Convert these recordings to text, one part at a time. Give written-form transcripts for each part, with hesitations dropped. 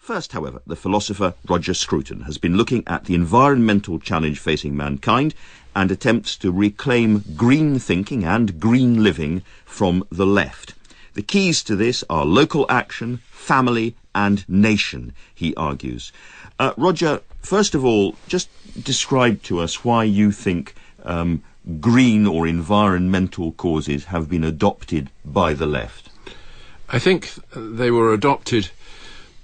First, however, the philosopher Roger Scruton has been looking at the environmental challenge facing mankind and attempts to reclaim green thinking and green living from the left. The keys to this are local action, family and nation, he argues. Roger, first of all, just describe to us why you think green or environmental causes have been adopted by the left. I think they were adopted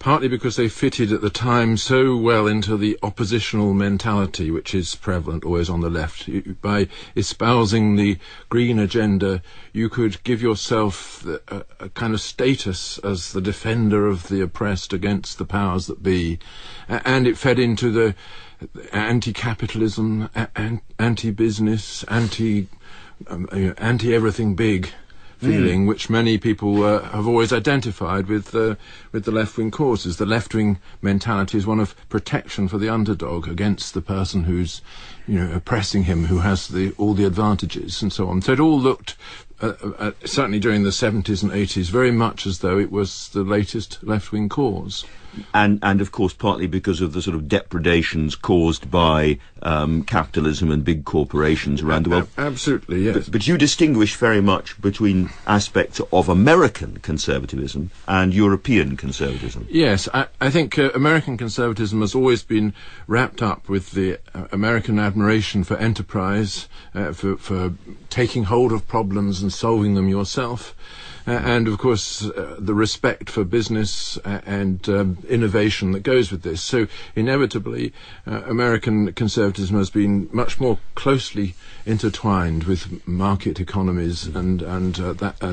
partly because they fitted at the time so well into the oppositional mentality which is prevalent always on the left. By espousing the green agenda, you could give yourself a kind of status as the defender of the oppressed against the powers that be, and it fed into the anti-capitalism, anti-business, anti-everything big feeling, which many people have always identified with the left-wing causes. The left-wing mentality is one of protection for the underdog against the person who's, oppressing him, who has all the advantages and so on. So it all looked, certainly during the 70s and 80s, very much as though it was the latest left-wing cause. And of course, partly because of the sort of depredations caused by capitalism and big corporations around the world. Absolutely, yes. But you distinguish very much between aspects of American conservatism and European conservatism. Yes, I think American conservatism has always been wrapped up with the American admiration for enterprise, for taking hold of problems and solving them yourself. And, of course, the respect for business and innovation that goes with this. So, inevitably, American conservatism has been much more closely intertwined with market economies and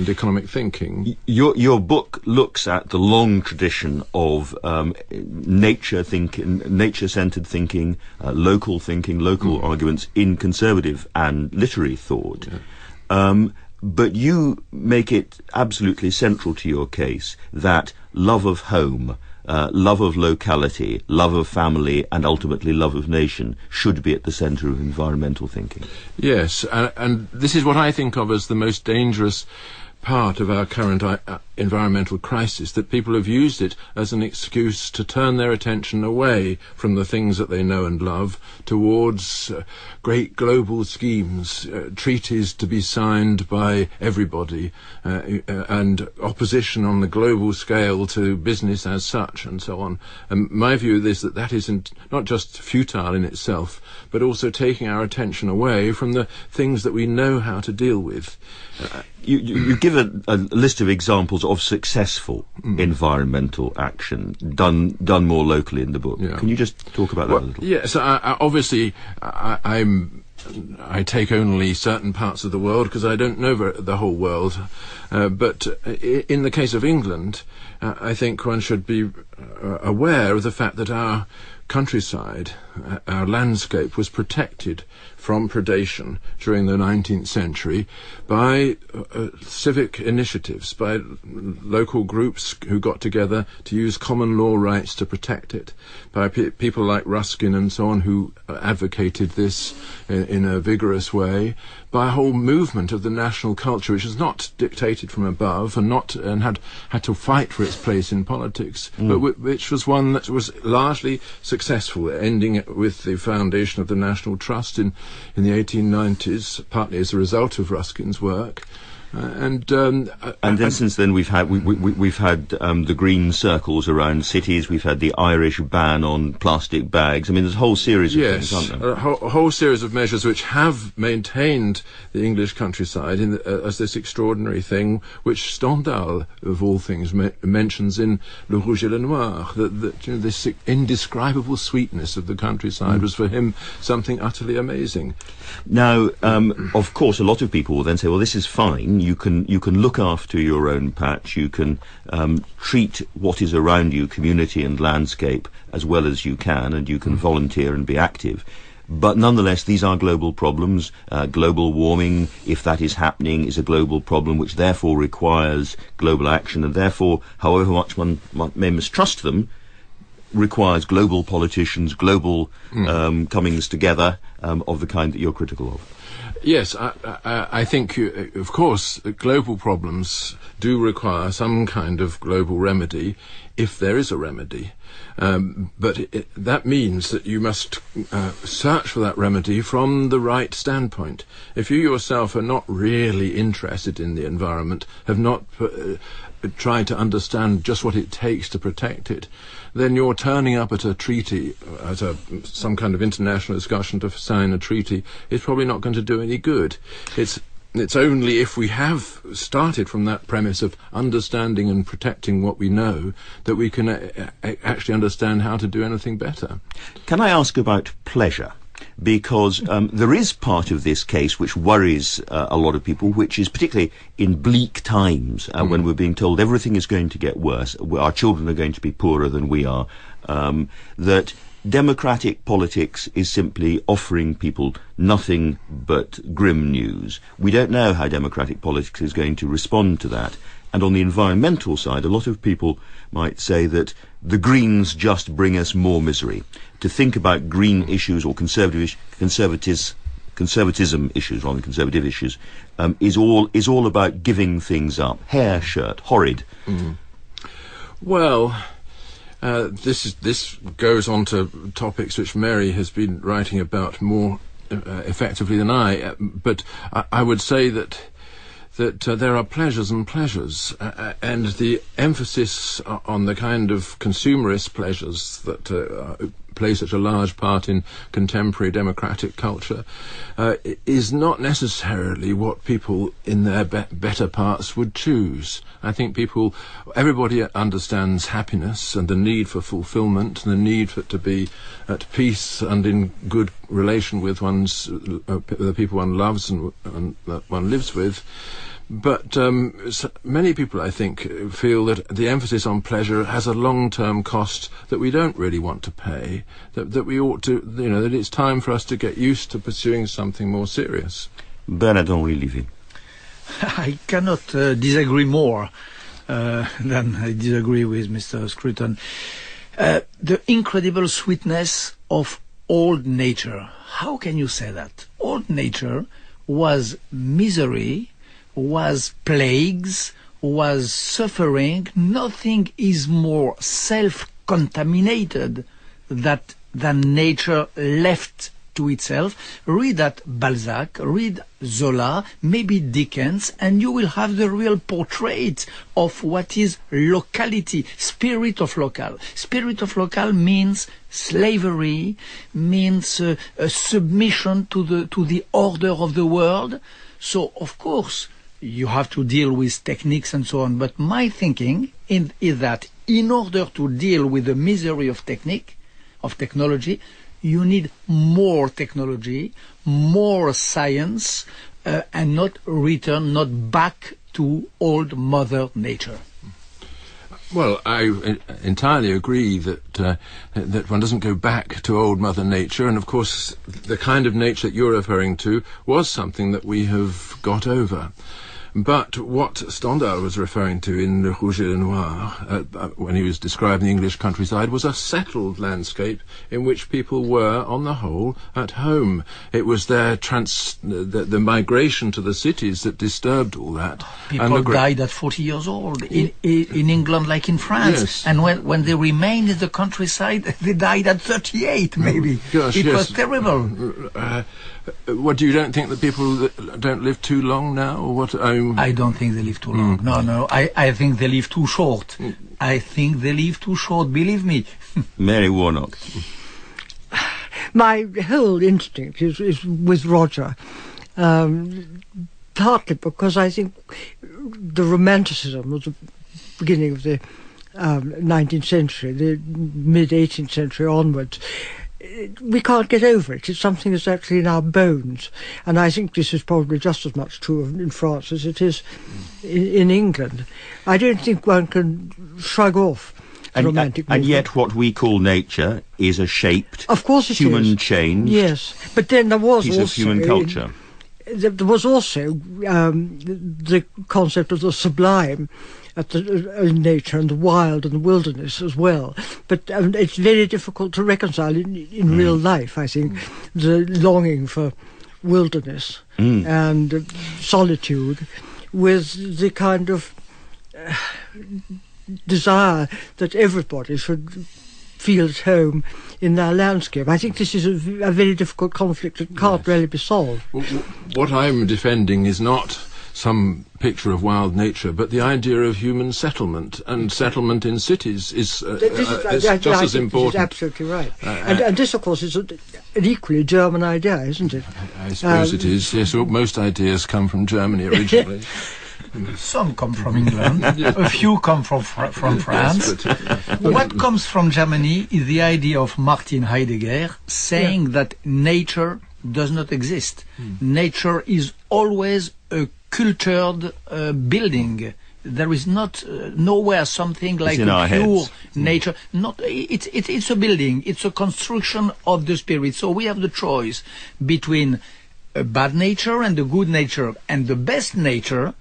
economic thinking. Your book looks at the long tradition of nature-centered thinking, local arguments in conservative and literary thought. Yeah. But you make it absolutely central to your case that love of home, love of locality, love of family, and ultimately love of nation should be at the centre of environmental thinking. Yes, and this is what I think of as the most dangerous part of our current environmental crisis, that people have used it as an excuse to turn their attention away from the things that they know and love towards great global schemes, treaties to be signed by everybody, and opposition on the global scale to business as such, and so on. And my view is that isn't not just futile in itself, but also taking our attention away from the things that we know how to deal with. You give a list of examples of successful environmental action done more locally in the book. Yeah. Can you just talk about that a little? Yes, obviously I take only certain parts of the world because I don't know the whole world. But in the case of England, I think one should be aware of the fact that our countryside, our landscape, was protected from predation during the 19th century by civic initiatives, by local groups who got together to use common law rights to protect it, by people like Ruskin and so on who advocated this in a vigorous way, by a whole movement of the national culture which is not dictated from above and had to fight for its place in politics, but which was one that was largely successful, ending with the foundation of the National Trust in the 1890s, partly as a result of Ruskin's work. And then since then we've had the green circles around cities. We've had the Irish ban on plastic bags. I mean, there's a whole series of things, aren't there? A whole series of measures which have maintained the English countryside as this extraordinary thing, which Stendhal, of all things, mentions in Le Rouge et le Noir. That this indescribable sweetness of the countryside was for him something utterly amazing. Now, of course, a lot of people will then say, well, this is fine. You can look after your own patch. You can treat what is around you, community and landscape, as well as you can, and you can volunteer and be active. But nonetheless, these are global problems. Global warming, if that is happening, is a global problem, which therefore requires global action, and therefore, however much one may mistrust them, requires global politicians, global comings together of the kind that you're critical of. Yes, I think, of course, global problems do require some kind of global remedy, if there is a remedy. But that means that you must search for that remedy from the right standpoint. If you yourself are not really interested in the environment, have not tried to understand just what it takes to protect it, then you're turning up at a treaty, some kind of international discussion to sign a treaty, is probably not going to do any good. It's only if we have started from that premise of understanding and protecting what we know that we can actually understand how to do anything better. Can I ask about pleasure? Because there is part of this case which worries a lot of people, which is particularly in bleak times when we're being told everything is going to get worse, our children are going to be poorer than we are, that democratic politics is simply offering people nothing but grim news. We don't know how democratic politics is going to respond to that. And on the environmental side, a lot of people might say that the Greens just bring us more misery. To think about green issues or conservatism issues rather than conservative issues is all about giving things up. Hair shirt, horrid. Well, this goes on to topics which Mary has been writing about more effectively than I. But I would say that there are pleasures and pleasures, and the emphasis on the kind of consumerist pleasures that play such a large part in contemporary democratic culture is not necessarily what people in their better parts would choose. I think everybody understands happiness and the need for fulfillment and the need for it to be at peace and in good relation with the people one loves and that one lives with. But many people, I think, feel that the emphasis on pleasure has a long-term cost that we don't really want to pay, that we ought to, that it's time for us to get used to pursuing something more serious. Bernard-Henri Lévy. I cannot disagree more than I disagree with Mr. Scruton. The incredible sweetness of old nature. How can you say that? Old nature was misery, was plagues, was suffering. Nothing is more self-contaminated than nature left to itself. Read that Balzac, read Zola, maybe Dickens, and you will have the real portrait of what is locality, spirit of local. Spirit of local means slavery, means a submission to the order of the world. So, of course, you have to deal with techniques and so on. But my thinking is that in order to deal with the misery of technology, you need more technology, more science, and not back to old Mother Nature. Well, I entirely agree that one doesn't go back to old Mother Nature, and of course the kind of nature that you're referring to was something that we have got over. But what Stendhal was referring to in Le Rouge et le Noir, when he was describing the English countryside, was a settled landscape in which people were, on the whole, at home. It was their the migration to the cities that disturbed all that. People died at 40 years old in England, like in France. Yes. And when they remained in the countryside, they died at 38, maybe. Gosh, it yes. was terrible. What, you don't think that people don't live too long now, or what? I don't think they live too long. No. I think they live too short. I think they live too short, believe me. Mary Warnock. My whole instinct is with Roger, partly because I think the Romanticism was the beginning of the 19th century, the mid-18th century onwards. We can't get over it. It's something that's actually in our bones. And I think this is probably just as much true in France as it is in England. I don't think one can shrug off the romantic movement. And yet what we call nature is a shaped, of course it human is. changed yes. But then there was piece also of human culture. There was also the concept of the sublime in nature, and the wild and the wilderness as well. But it's very difficult to reconcile in real life, I think, the longing for wilderness and solitude with the kind of desire that everybody should feel at home in their landscape. I think this is a very difficult conflict that can't really be solved. What I'm defending is not some picture of wild nature, but the idea of human settlement, and settlement in cities is just as important. This is absolutely right. And this, of course, is an equally German idea, isn't it? I suppose it is, yes. Well, most ideas come from Germany originally. Some come from England, a few come from France. Yes, What comes from Germany is the idea of Martin Heidegger saying that nature does not exist. Nature is always a cultured building. There is not nowhere something like a pure nature. It's a building. It's a construction of the spirit. So we have the choice between a bad nature and a good nature, and the best nature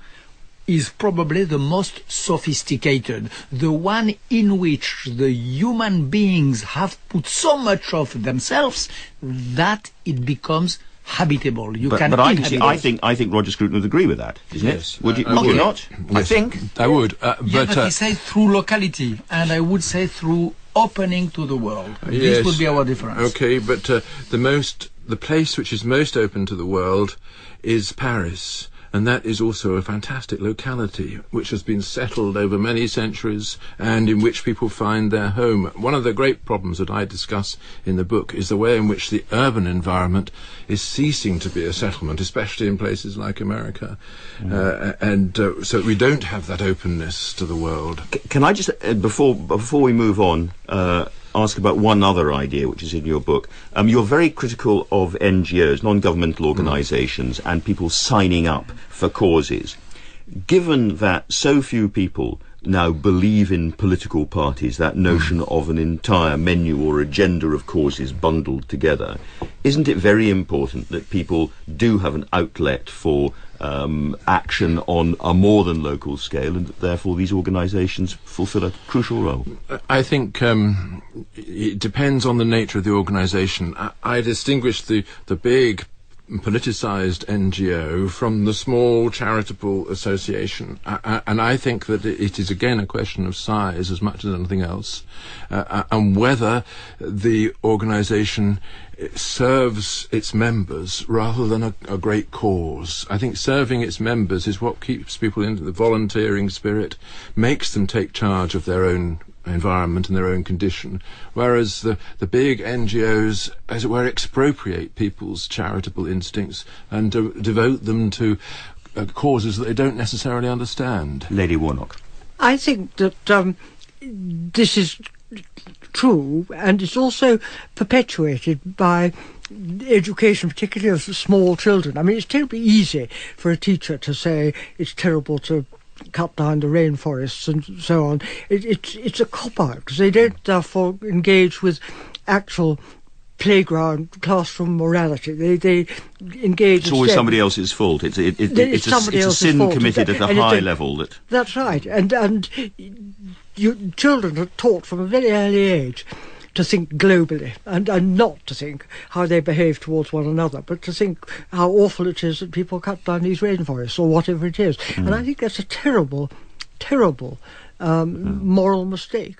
is probably the most sophisticated, the one in which the human beings have put so much of themselves that it becomes habitable. But I think Roger Scruton would agree with that, isn't it? Would you not? Yes, I think I would. But he says through locality, and I would say through opening to the world. This would be our difference. Okay, but the place which is most open to the world is Paris. And that is also a fantastic locality which has been settled over many centuries and in which people find their home. One of the great problems that I discuss in the book is the way in which the urban environment is ceasing to be a settlement, especially in places like America. So we don't have that openness to the world. Can I just, before we move on, ask about one other idea which is in your book. You're very critical of NGOs, non-governmental organisations, and people signing up for causes. Given that so few people now believe in political parties, that notion of an entire menu or agenda of causes bundled together, isn't it very important that people do have an outlet for action on a more than local scale, and that therefore these organisations fulfil a crucial role? I think it depends on the nature of the organisation. I distinguish the big politicised NGO from the small charitable association, and I think that it is again a question of size as much as anything else, and whether the organisation serves its members rather than a great cause. I think serving its members is what keeps people into the volunteering spirit, makes them take charge of their own environment and their own condition, whereas the big NGOs, as it were, expropriate people's charitable instincts and devote them to causes that they don't necessarily understand. Lady Warnock. I think that this is true, and it's also perpetuated by education, particularly of small children. I mean, it's terribly easy for a teacher to say it's terrible to cut down the rainforests and so on. It's a cop-out, because they don't therefore engage with actual playground, classroom morality. They engage. It's always somebody else's fault. It's a sin committed at a high level. That's right, and children are taught from a very early age to think globally, and not to think how they behave towards one another, but to think how awful it is that people cut down these rainforests or whatever it is. And I think that's a terrible, terrible moral mistake.